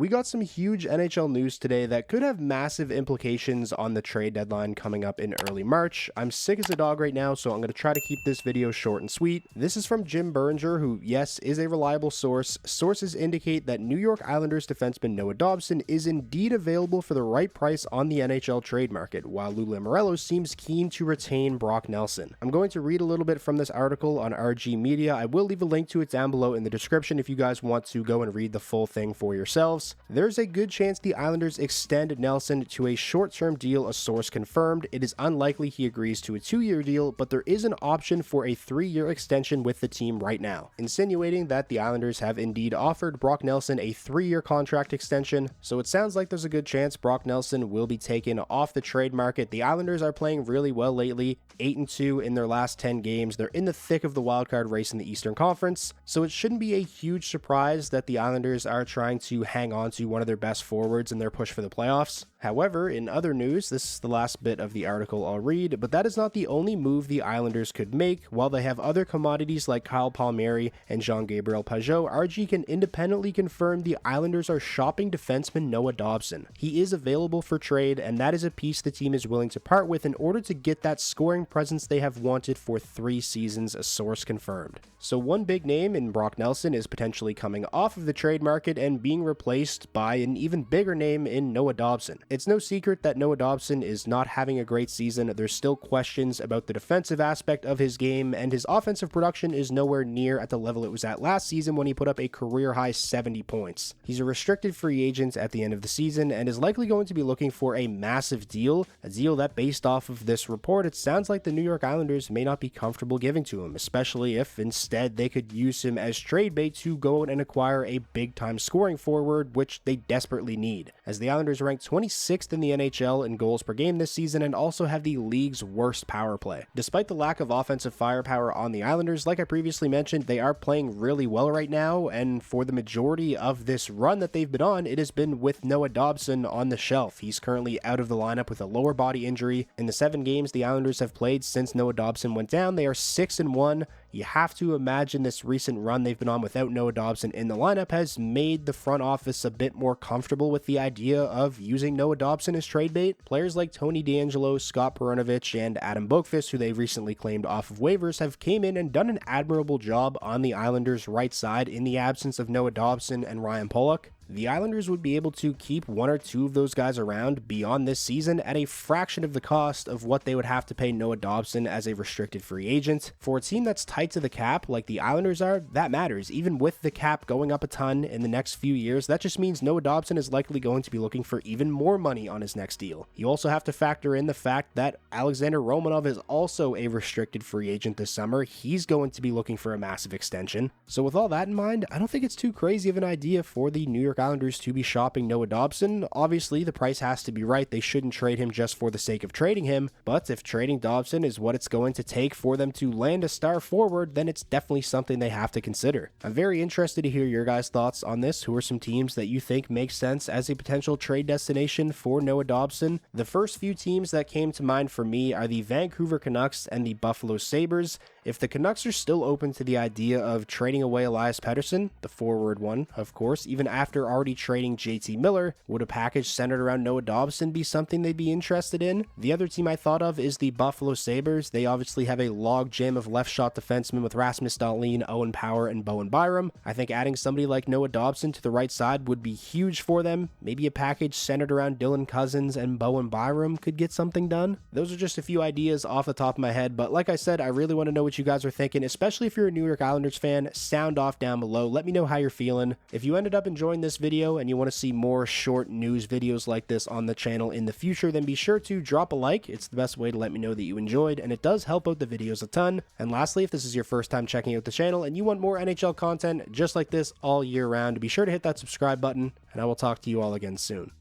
We got some huge NHL news today that could have massive implications on the trade deadline coming up in early March. I'm sick as a dog right now, so I'm going to try to keep this video short and sweet. This is from Jim Beringer, who, yes, is a reliable source. Sources indicate that New York Islanders defenseman Noah Dobson is indeed available for the right price on the NHL trade market, while Lou Lamoriello seems keen to retain Brock Nelson. I'm going to read a little bit from this article on RG Media. I will leave a link to it down below in the description if you guys want to go and read the full thing for yourselves. There's a good chance the Islanders extend Nelson to a short-term deal, a source confirmed. It is unlikely he agrees to a 2-year deal, but there is an option for a 3-year extension with the team right now, insinuating that the Islanders have indeed offered Brock Nelson a 3-year contract extension. So it sounds like there's a good chance Brock Nelson will be taken off the trade market. The Islanders are playing really well lately, 8-2 in their last 10 games. They're in the thick of the wildcard race in the Eastern Conference, so it shouldn't be a huge surprise that the Islanders are trying to hang on to one of their best forwards in their push for the playoffs. However, in other news, this is the last bit of the article I'll read, but that is not the only move the Islanders could make. While they have other commodities like Kyle Palmieri and Jean-Gabriel Pageau, RG can independently confirm the Islanders are shopping defenseman Noah Dobson. He is available for trade, and that is a piece the team is willing to part with in order to get that scoring presence they have wanted for 3 seasons, a source confirmed. So one big name in Brock Nelson is potentially coming off of the trade market and being replaced by an even bigger name in Noah Dobson. It's no secret that Noah Dobson is not having a great season. There's still questions about the defensive aspect of his game, and his offensive production is nowhere near at the level it was at last season when he put up a career-high 70 points. He's a restricted free agent at the end of the season and is likely going to be looking for a massive deal, a deal that, based off of this report, it sounds like the New York Islanders may not be comfortable giving to him, especially if instead they could use him as trade bait to go out and acquire a big-time scoring forward, which they desperately need, as the Islanders rank 26th in the NHL in goals per game this season and also have the league's worst power play. Despite the lack of offensive firepower on the Islanders, like I previously mentioned, they are playing really well right now, and for the majority of this run that they've been on, it has been with Noah Dobson on the shelf. He's currently out of the lineup with a lower body injury. In the 7 games the Islanders have played since Noah Dobson went down, they are 6-1. You have to imagine this recent run they've been on without Noah Dobson in the lineup has made the front office a bit more comfortable with the idea of using Noah Dobson as trade bait. Players like Tony DeAngelo, Scott Perunovich, and Adam Boqvist, who they recently claimed off of waivers, have came in and done an admirable job on the Islanders' right side in the absence of Noah Dobson and Ryan Pulock. The Islanders would be able to keep 1 or 2 of those guys around beyond this season at a fraction of the cost of what they would have to pay Noah Dobson as a restricted free agent. For a team that's tight to the cap like the Islanders are, that matters. Even with the cap going up a ton in the next few years, that just means Noah Dobson is likely going to be looking for even more money on his next deal. You also have to factor in the fact that Alexander Romanov is also a restricted free agent this summer. He's going to be looking for a massive extension. So with all that in mind, I don't think it's too crazy of an idea for the New York Islanders to be shopping Noah Dobson. Obviously, the price has to be right. They shouldn't trade him just for the sake of trading him, but if trading Dobson is what it's going to take for them to land a star forward, then it's definitely something they have to consider. I'm very interested to hear your guys' thoughts on this. Who are some teams that you think make sense as a potential trade destination for Noah Dobson? The first few teams that came to mind for me are the Vancouver Canucks and the Buffalo Sabres. If the Canucks are still open to the idea of trading away Elias Pettersson, the forward one, of course, even after already trading JT Miller, would a package centered around Noah Dobson be something they'd be interested in? The other team I thought of is the Buffalo Sabres. They obviously have a log jam of left shot defensemen with Rasmus Dahlin, Owen Power, and Bowen Byram. I think adding somebody like Noah Dobson to the right side would be huge for them. Maybe a package centered around Dylan Cousins and Bowen Byram could get something done. Those are just a few ideas off the top of my head, but like I said, I really want to know what you guys are thinking, especially if you're a New York Islanders fan. Sound off down below. Let me know how you're feeling. If you ended up enjoying this video and you want to see more short news videos like this on the channel in the future, then be sure to drop a like. It's the best way to let me know that you enjoyed, and it does help out the videos a ton. And lastly, if this is your first time checking out the channel and you want more NHL content just like this all year round, be sure to hit that subscribe button, and I will talk to you all again soon.